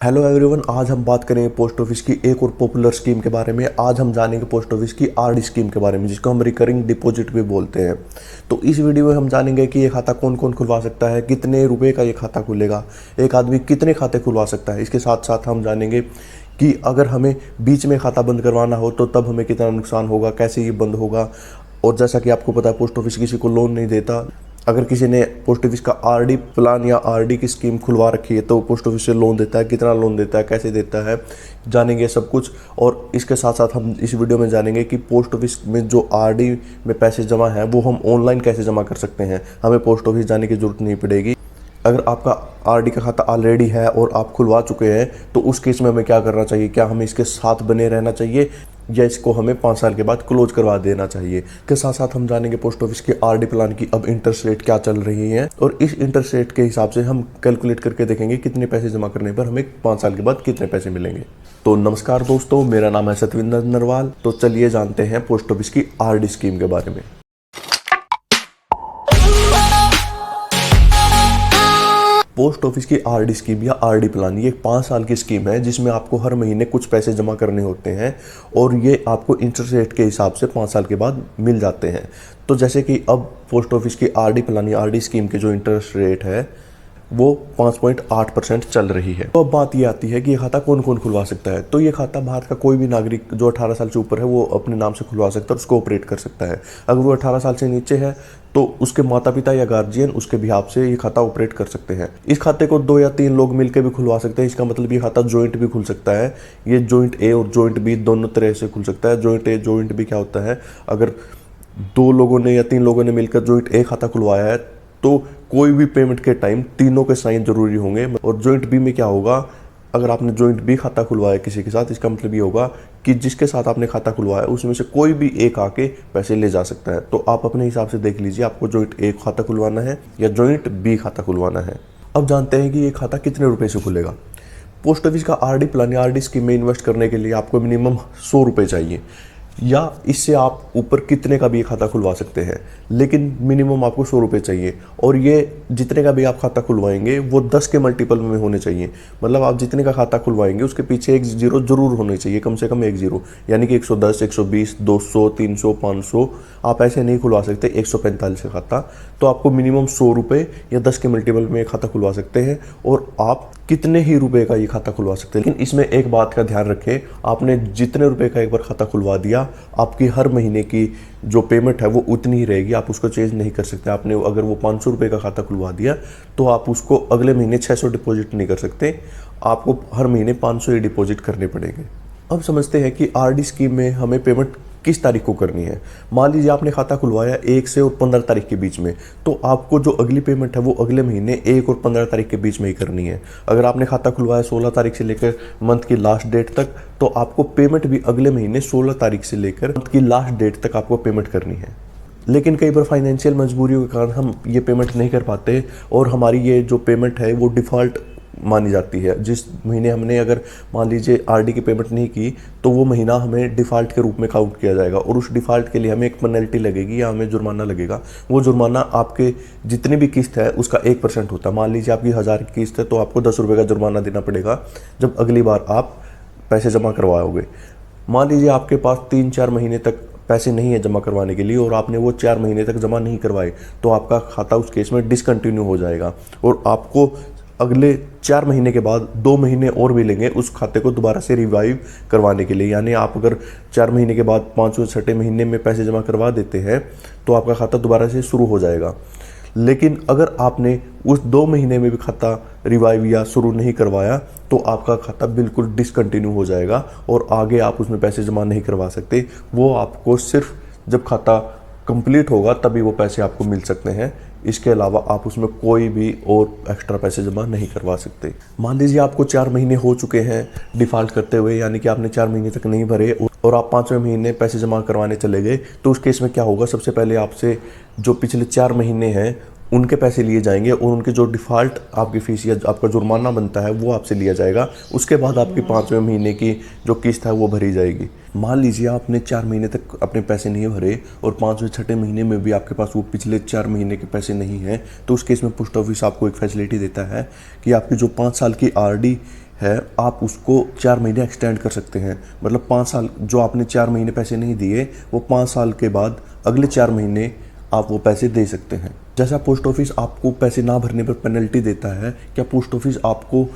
Hello everyone, आज हम बात करेंगे पोस्ट ऑफिस की एक और पॉपुलर स्कीम के बारे में। आज हम जानेंगे पोस्ट ऑफिस की आरडी स्कीम के बारे में, जिसको हम रिकरिंग डिपॉजिट भी बोलते हैं। तो इस वीडियो में हम जानेंगे कि ये खाता कौन कौन खुलवा सकता है, कितने रुपए का ये खाता खुलेगा, एक आदमी कितने खाते खुलवा सकता है। इसके साथ साथ हम जानेंगे कि अगर हमें बीच में खाता बंद करवाना हो तो तब हमें कितना नुकसान होगा, कैसे ये बंद होगा। और जैसा कि आपको पता है, पोस्ट ऑफिस किसी को लोन नहीं देता। अगर किसी ने पोस्ट ऑफिस का आरडी प्लान या आरडी की स्कीम खुलवा रखी है तो पोस्ट ऑफिस से लोन देता है, कितना लोन देता है, कैसे देता है, जानेंगे सब कुछ। और इसके साथ साथ हम इस वीडियो में जानेंगे कि पोस्ट ऑफिस में जो आरडी में पैसे जमा हैं वो हम ऑनलाइन कैसे जमा कर सकते हैं। हमें पोस्ट ऑफिस जाने की जरूरत नहीं पड़ेगी। अगर आपका आरडी का खाता ऑलरेडी है और आप खुलवा चुके हैं तो उस केस में हमें क्या करना चाहिए, क्या हमें इसके साथ बने रहना चाहिए या इसको हमें 5 साल के बाद क्लोज करवा देना चाहिए। के साथ साथ हम जानेंगे पोस्ट ऑफिस के आरडी प्लान की अब इंटरेस्ट रेट क्या चल रही है और इस इंटरेस्ट रेट के हिसाब से हम कैलकुलेट करके देखेंगे कितने पैसे जमा करने पर हमें 5 साल के बाद कितने पैसे मिलेंगे। तो नमस्कार दोस्तों, मेरा नाम है सतविंदर नरवाल। तो चलिए जानते हैं पोस्ट ऑफिस की आरडी स्कीम के बारे में। पोस्ट ऑफिस की आरडी स्कीम या आरडी प्लान ये 5 साल की स्कीम है, जिसमें आपको हर महीने कुछ पैसे जमा करने होते हैं और ये आपको इंटरेस्ट रेट के हिसाब से 5 साल के बाद मिल जाते हैं। तो जैसे कि अब पोस्ट ऑफिस की आरडी प्लान या आरडी स्कीम के जो इंटरेस्ट रेट है वो 5.8% चल रही है। तो अब बात ये आती है कि ये खाता कौन कौन खुलवा सकता है। तो ये खाता भारत का कोई भी नागरिक जो 18 साल से ऊपर है वो अपने नाम से खुलवा सकता है और उसको ऑपरेट कर सकता है। अगर वो 18 साल से नीचे है तो उसके माता पिता या गार्जियन उसके बिहाफ से ये खाता ऑपरेट कर सकते हैं। इस खाते को 2 या 3 लोग मिलकर भी खुलवा सकते हैं। इसका मतलब ये खाता जॉइंट भी खुल सकता है। ये जॉइंट ए और जॉइंट बी दोनों तरह से खुल सकता है। जॉइंट ए जॉइंट बी क्या होता है, अगर 2 लोगों ने या 3 लोगों ने मिलकर जॉइंट ए खाता खुलवाया है तो कोई भी पेमेंट के टाइम तीनों के साइन जरूरी होंगे। और जॉइंट बी में क्या होगा, अगर आपने जॉइंट बी खाता खुलवाया किसी के साथ, इसका मतलब ये होगा कि जिसके साथ आपने खाता खुलवाया उसमें से कोई भी एक आके पैसे ले जा सकता है। तो आप अपने हिसाब से देख लीजिए आपको जॉइंट ए खाता खुलवाना है या जॉइंट बी खाता खुलवाना है। अब जानते हैं कि ये खाता कितने रुपए से खुलेगा। पोस्ट ऑफिस का आरडी प्लान या आरडी स्कीम में इन्वेस्ट करने के लिए आपको मिनिमम 100 रुपये चाहिए, या इससे आप ऊपर कितने का भी खाता खुलवा सकते हैं, लेकिन मिनिमम आपको 100 रुपये चाहिए। और ये जितने का भी आप खाता खुलवाएंगे वो 10 के मल्टीपल में होने चाहिए। मतलब आप जितने का खाता खुलवाएंगे उसके पीछे एक जीरो जरूर होने चाहिए, कम से कम एक जीरो। यानी कि 110, 120, 200, 300, 500 आप ऐसे नहीं खुलवा सकते 145 का खाता। तो आपको मिनिमम 100 रुपये या 10 के मल्टीपल में खाता खुलवा सकते हैं और आप कितने ही रुपए का ये खाता खुलवा सकते हैं। लेकिन इसमें एक बात का ध्यान रखें, आपने जितने रुपए का एक बार खाता खुलवा दिया, आपकी हर महीने की जो पेमेंट है वो उतनी ही रहेगी, आप उसको चेंज नहीं कर सकते। आपने अगर वो 500 रुपये का खाता खुलवा दिया तो आप उसको अगले महीने 600 डिपॉजिट नहीं कर सकते, आपको हर महीने 500 ही डिपॉजिट करने पड़ेंगे। अब समझते हैं कि आरडी स्कीम में हमें पेमेंट किस तारीख को करनी है। मान लीजिए आपने खाता खुलवाया 1 से और 15 तारीख के बीच में, तो आपको जो अगली पेमेंट है वो अगले महीने 1 और 15 तारीख के बीच में ही करनी है। अगर आपने खाता खुलवाया 16 तारीख से लेकर मंथ की लास्ट डेट तक, तो आपको पेमेंट भी अगले महीने 16 तारीख से लेकर मंथ की लास्ट डेट तक आपको पेमेंट करनी है। लेकिन कई बार फाइनेंशियल मजबूरियों के कारण हम ये पेमेंट नहीं कर पाते और हमारी ये जो पेमेंट है वो डिफ़ॉल्ट मानी जाती है। जिस महीने हमने अगर मान लीजिए आरडी की पेमेंट नहीं की तो वो महीना हमें डिफ़ॉल्ट के रूप में काउंट किया जाएगा और उस डिफ़ॉल्ट के लिए हमें एक पेनल्टी लगेगी या हमें जुर्माना लगेगा। वो जुर्माना आपके जितनी भी किस्त है उसका 1% होता है। मान लीजिए आपकी 1000 की किस्त है तो आपको 10 रुपये का जुर्माना देना पड़ेगा जब अगली बार आप पैसे जमा करवाओगे। मान लीजिए आपके पास 3-4 महीने तक पैसे नहीं है जमा करवाने के लिए और आपने वो 4 महीने तक जमा नहीं करवाए, तो आपका खाता उस केस में डिसकंटिन्यू हो जाएगा और आपको अगले 4 महीने के बाद 2 महीने और मिलेंगे उस खाते को दोबारा से रिवाइव करवाने के लिए। यानी आप अगर 4 महीने के बाद 5वें 6ठे महीने में पैसे जमा करवा देते हैं तो आपका खाता दोबारा से शुरू हो जाएगा। लेकिन अगर आपने उस 2 महीने में भी खाता रिवाइव या शुरू नहीं करवाया तो आपका खाता बिल्कुल डिसकंटिन्यू हो जाएगा और आगे आप उसमें पैसे जमा नहीं करवा सकते। वो आपको सिर्फ जब खाता कंप्लीट होगा तभी वो पैसे आपको मिल सकते हैं। इसके अलावा आप उसमें कोई भी और एक्स्ट्रा पैसे जमा नहीं करवा सकते। मान लीजिए आपको 4 महीने हो चुके हैं डिफ़ॉल्ट करते हुए, यानी कि आपने 4 महीने तक नहीं भरे और आप 5वें महीने पैसे जमा करवाने चले गए, तो उस केस में क्या होगा, सबसे पहले आपसे जो पिछले 4 महीने हैं उनके पैसे लिए जाएंगे और उनके जो डिफ़ॉल्ट आपकी फीस या आपका जुर्माना बनता है वो आपसे लिया जाएगा। उसके बाद आपकी 5वें महीने की जो किस्त है वो भरी जाएगी। मान लीजिए आपने 4 महीने तक अपने पैसे नहीं भरे और 5वें 6ठे महीने में भी आपके पास वो पिछले 4 महीने के पैसे नहीं हैं, तो उस केस में पोस्ट ऑफिस आपको एक फैसिलिटी देता है कि आपकी जो 5 साल की आरडी है आप उसको 4 महीने एक्सटेंड कर सकते हैं। मतलब 5 साल जो आपने 4 महीने पैसे नहीं दिए, वो 5 साल के बाद अगले 4 महीने आप वो पैसे दे सकते हैं। जैसा पोस्ट ऑफिस आपको पैसे ना भरने पर पेनल्टी देता है, क्या पोस्ट ऑफिस आपको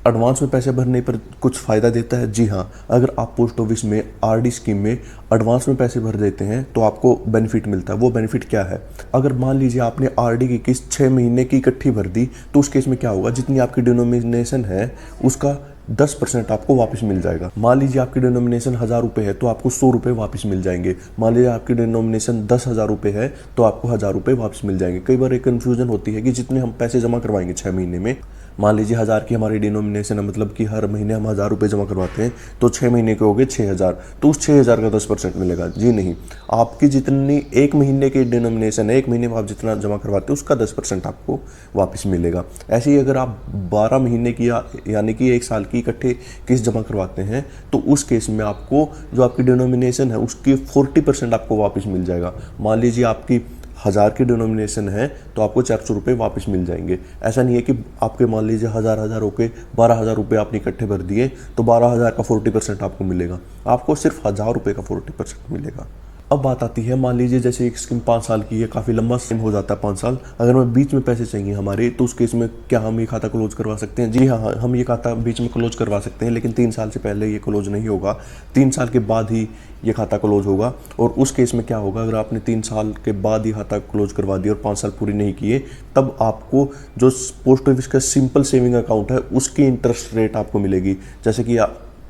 एडवांस में पैसे भरने पर कुछ फ़ायदा देता है? जी हाँ, अगर आप पोस्ट ऑफिस में आरडी स्कीम में एडवांस में पैसे भर देते हैं तो आपको बेनिफिट मिलता है। वो बेनिफिट क्या है? अगर मान लीजिए आपने आरडी की किस्त 6 महीने की इकट्ठी भर दी, तो उस केस में क्या होगा, जितनी आपकी डिनोमिनेशन है उसका 10% आपको वापस मिल जाएगा। मान लीजिए आपकी डिनोमिनेशन 1000 रुपये है तो आपको 100 रुपये वापस मिल जाएंगे। मान लीजिए आपकी डिनोमिनेशन 10,000 रुपये है तो आपको 1000 रुपये वापस मिल जाएंगे। कई बार एक कन्फ्यूजन होती है कि जितने हम पैसे जमा करवाएंगे 6 महीने में, मान लीजिए 1000 की हमारी डिनोमिनेशन है, मतलब कि हर महीने हम 1000 रुपये जमा करवाते हैं, तो 6 महीने के हो गए 6000, तो उस 6000 का 10% मिलेगा। जी नहीं, आपकी जितनी एक महीने की डिनोमिनेशन है, एक महीने में आप जितना जमा करवाते हैं उसका 10% आपको वापस मिलेगा। ऐसे ही अगर आप 12 महीने की यानी कि 1 साल की इकट्ठे किस्त जमा करवाते हैं तो उस केस में आपको जो आपकी डिनोमिनेशन है उसकी 40% आपको वापस मिल जाएगा। मान लीजिए आपकी 1000 की डिनोमिनेशन है तो आपको 400 रुपये वापस मिल जाएंगे। ऐसा नहीं है कि आपके मान लीजिए 1000 होके 12,000 रुपये आपने इकट्ठे भर दिए तो 12,000 का 40% आपको मिलेगा, आपको सिर्फ 1000 रुपये का 40% मिलेगा। अब बात आती है, मान लीजिए जैसे एक स्कीम 5 साल की है, काफ़ी लंबा स्कीम हो जाता है 5 साल, अगर हमें बीच में पैसे चाहिए हमारे, तो उस केस में क्या हम ये खाता क्लोज करवा सकते हैं? जी हाँ, हम ये खाता बीच में क्लोज करवा सकते हैं, लेकिन 3 साल से पहले ये क्लोज नहीं होगा, 3 साल के बाद ही ये खाता क्लोज होगा। और उस केस में क्या होगा, अगर आपने 3 साल के बाद ये खाता क्लोज करवा दिया और 5 साल पूरी नहीं किए, तब आपको जो पोस्ट ऑफिस का सिंपल सेविंग अकाउंट है उसकी इंटरेस्ट रेट आपको मिलेगी। जैसे कि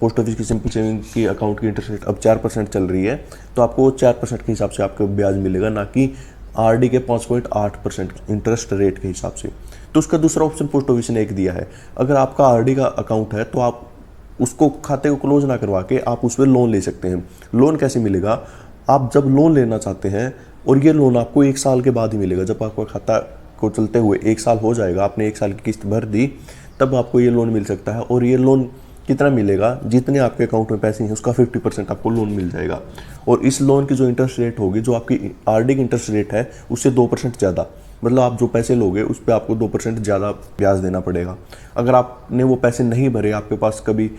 पोस्ट ऑफिस की सिंपल सेविंग की अकाउंट की इंटरेस्ट रेट अब 4% चल रही है, तो आपको 4% के हिसाब से आपको ब्याज मिलेगा, ना कि आरडी के 5.8% इंटरेस्ट रेट के हिसाब से। तो उसका दूसरा ऑप्शन पोस्ट ऑफिस ने एक दिया है, अगर आपका आरडी का अकाउंट है तो आप उसको खाते को क्लोज ना करवा के आप उस पर लोन ले सकते हैं। लोन कैसे मिलेगा? आप जब लोन लेना चाहते हैं, और ये लोन आपको 1 साल के बाद ही मिलेगा, जब आपका खाता को चलते हुए 1 साल हो जाएगा, आपने 1 साल की किस्त भर दी, तब आपको ये लोन मिल सकता है। और ये लोन कितना मिलेगा? जितने आपके अकाउंट में पैसे हैं उसका 50% आपको लोन मिल जाएगा। और इस लोन की जो इंटरेस्ट रेट होगी, जो आपकी आरडी की इंटरेस्ट रेट है, उससे 2% ज़्यादा, मतलब आप जो पैसे लोगे उस पर आपको 2% ज़्यादा ब्याज देना पड़ेगा। अगर आपने वो पैसे नहीं भरे, आपके पास कभी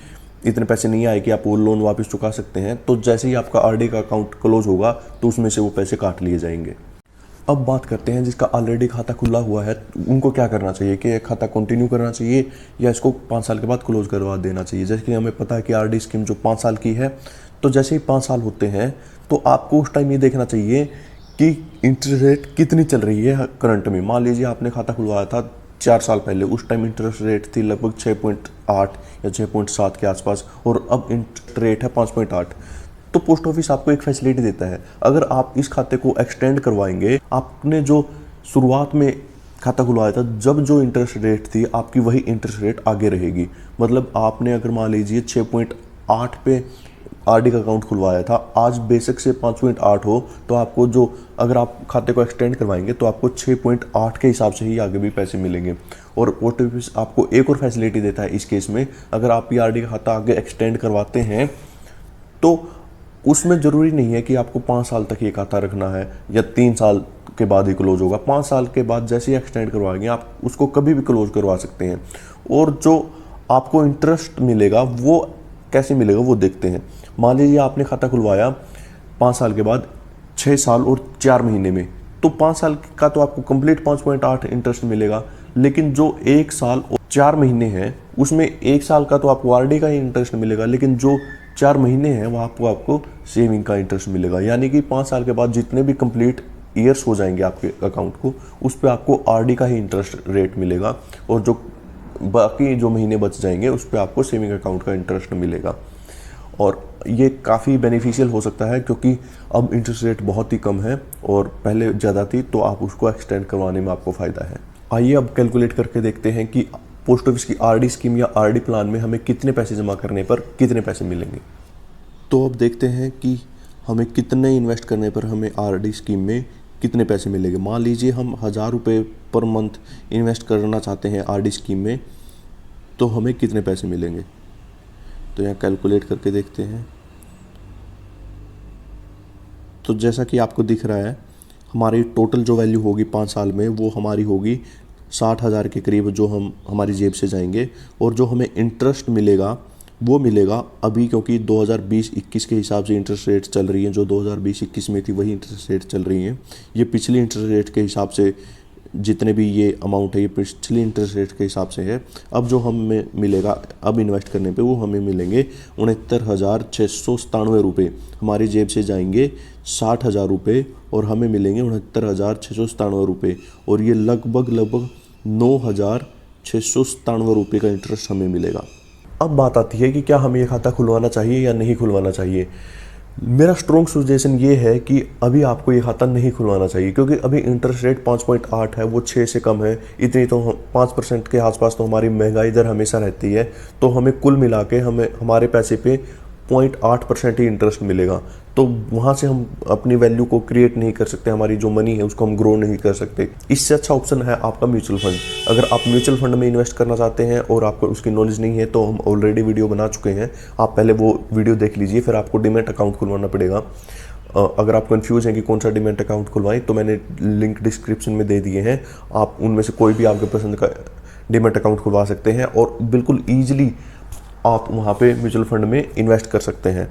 इतने पैसे नहीं आए कि आप वो लोन वापस चुका सकते हैं, तो जैसे ही आपका आरडी का अकाउंट क्लोज होगा तो उसमें से वो पैसे काट लिए जाएंगे। अब बात करते हैं जिसका ऑलरेडी खाता खुला हुआ है, उनको क्या करना चाहिए, कि खाता कंटिन्यू करना चाहिए या इसको 5 साल के बाद क्लोज करवा देना चाहिए। जैसे कि हमें पता है कि आरडी स्कीम जो 5 साल की है, तो जैसे ही 5 साल होते हैं तो आपको उस टाइम ये देखना चाहिए कि इंटरेस्ट रेट कितनी चल रही है करंट में। मान लीजिए आपने खाता खुलवाया था 4 साल पहले, उस टाइम इंटरेस्ट रेट थी लगभग 6.8 या 6.7 के आसपास, और अब इंटरेस्ट रेट है 5.8। तो पोस्ट ऑफिस आपको एक फैसिलिटी देता है, अगर आप इस खाते को एक्सटेंड करवाएंगे, आपने जो शुरुआत में खाता खुलवाया था जब जो इंटरेस्ट रेट थी आपकी, वही इंटरेस्ट रेट आगे रहेगी। मतलब आपने अगर मान लीजिए 6.8 पे आरडी का अकाउंट खुलवाया था, आज बेशक से 5.8 हो, तो आपको जो, अगर आप खाते को एक्सटेंड करवाएंगे तो आपको 6.8 के हिसाब से ही आगे भी पैसे मिलेंगे। और पोस्ट ऑफिस आपको एक और फैसिलिटी देता है इस केस में, अगर आप ये आरडी का खाता आगे एक्सटेंड करवाते हैं तो उसमें ज़रूरी नहीं है कि आपको 5 साल तक ये खाता रखना है या 3 साल के बाद ही क्लोज होगा। 5 साल के बाद जैसे ही एक्सटेंड करवाएंगे आप उसको कभी भी क्लोज करवा सकते हैं। और जो आपको इंटरेस्ट मिलेगा वो कैसे मिलेगा वो देखते हैं। मान लीजिए आपने खाता खुलवाया 5 साल के बाद 6 साल और 4 महीने में, तो 5 साल का तो आपको कंप्लीट 5.8 इंटरेस्ट मिलेगा, लेकिन जो 1 साल और 4 महीने हैं उसमें 1 साल का तो आपको आरडी का ही इंटरेस्ट मिलेगा, लेकिन जो 4 महीने हैं वहाँ आपको सेविंग का इंटरेस्ट मिलेगा। यानी कि 5 साल के बाद जितने भी कंप्लीट ईयर्स हो जाएंगे आपके अकाउंट को, उस पर आपको आरडी का ही इंटरेस्ट रेट मिलेगा, और जो बाकी जो महीने बच जाएंगे उस पर आपको सेविंग अकाउंट का इंटरेस्ट मिलेगा। और ये काफ़ी बेनिफिशियल हो सकता है क्योंकि अब इंटरेस्ट रेट बहुत ही कम है और पहले ज़्यादा थी, तो आप उसको एक्सटेंड करवाने में आपको फ़ायदा है। आइए अब कैलकुलेट करके देखते हैं कि पोस्ट ऑफिस की आरडी स्कीम या आरडी प्लान में हमें कितने पैसे जमा करने पर कितने पैसे मिलेंगे। तो अब देखते हैं कि हमें कितने इन्वेस्ट करने पर हमें आरडी स्कीम में कितने पैसे मिलेंगे। मान लीजिए हम 1000 रुपये पर मंथ इन्वेस्ट करना चाहते हैं आरडी स्कीम में, तो हमें कितने पैसे मिलेंगे। तो यहाँ कैलकुलेट करके देखते हैं। तो जैसा कि आपको दिख रहा है, हमारी टोटल जो वैल्यू होगी 5 साल में वो हमारी होगी 60,000 के करीब जो हमारी जेब से जाएंगे। और जो हमें इंटरेस्ट मिलेगा वो मिलेगा अभी, क्योंकि 2020-21 के हिसाब से इंटरेस्ट रेट चल रही हैं, जो 2020-21 में थी वही इंटरेस्ट रेट चल रही हैं। ये पिछली इंटरेस्ट रेट के हिसाब से जितने भी ये अमाउंट है ये पिछली इंटरेस्ट रेट के हिसाब से है। अब जो हमें मिलेगा अब इन्वेस्ट करने पे वो हमें मिलेंगे 69,697 रुपये। हमारी जेब से जाएंगे 60,000 रुपये और हमें मिलेंगे 69,697 रुपये। और ये लगभग 9,697 रुपये का इंटरेस्ट हमें मिलेगा। अब बात आती है कि क्या हमें ये खाता खुलवाना चाहिए या नहीं खुलवाना चाहिए। मेरा स्ट्रॉन्ग सजेशन ये है कि अभी आपको ये खाता नहीं खुलवाना चाहिए, क्योंकि अभी इंटरेस्ट रेट 5.8 है, वो 6 से कम है। इतनी तो 5% के आसपास तो हमारी महंगाई दर हमेशा रहती है। तो हमें कुल मिला के हमारे पैसे पे 0.8% ही इंटरेस्ट मिलेगा। तो वहाँ से हम अपनी वैल्यू को क्रिएट नहीं कर सकते, हमारी जो मनी है उसको हम ग्रो नहीं कर सकते। इससे अच्छा ऑप्शन है आपका म्यूचुअल फंड। अगर आप म्यूचुअल फंड में इन्वेस्ट करना चाहते हैं और आपको उसकी नॉलेज नहीं है तो हम ऑलरेडी वीडियो बना चुके हैं, आप पहले वो वीडियो देख लीजिए, फिर आपको डीमैट अकाउंट खुलवाना पड़ेगा। अगर आप कंफ्यूज हैं कि कौन सा डीमैट अकाउंट खुलवाएं तो मैंने लिंक डिस्क्रिप्शन में दे दिए हैं, आप उनमें से कोई भी आपके पसंद का डीमैट अकाउंट खुलवा सकते हैं और बिल्कुल ईजिली आप वहाँ पे म्यूचुअल फंड में इन्वेस्ट कर सकते हैं।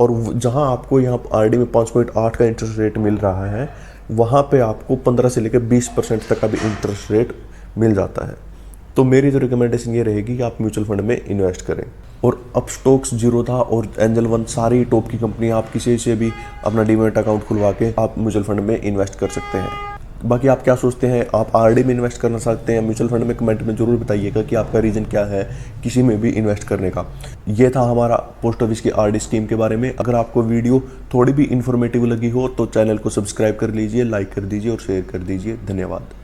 और जहाँ आपको यहाँ आरडी में 5.8 का इंटरेस्ट रेट मिल रहा है, वहाँ पे आपको 15 से लेकर 20% तक का भी इंटरेस्ट रेट मिल जाता है। तो मेरी तो रिकमेंडेशन ये रहेगी कि आप म्यूचुअल फंड में इन्वेस्ट करें। और अब स्टॉक्स, जीरोधा और एंजल वन सारी टॉप की कंपनी, आप किसी से भी अपना डीमैट अकाउंट खुलवा के आप म्यूचुअल फंड में इन्वेस्ट कर सकते हैं। बाकी आप क्या सोचते हैं, आप आरडी में इन्वेस्ट करना चाहते हैं म्यूचुअल फंड में, कमेंट में जरूर बताइएगा कि आपका रीज़न क्या है किसी में भी इन्वेस्ट करने का। ये था हमारा पोस्ट ऑफिस की आरडी स्कीम के बारे में। अगर आपको वीडियो थोड़ी भी इन्फॉर्मेटिव लगी हो तो चैनल को सब्सक्राइब कर लीजिए, लाइक कर दीजिए और शेयर कर दीजिए। धन्यवाद।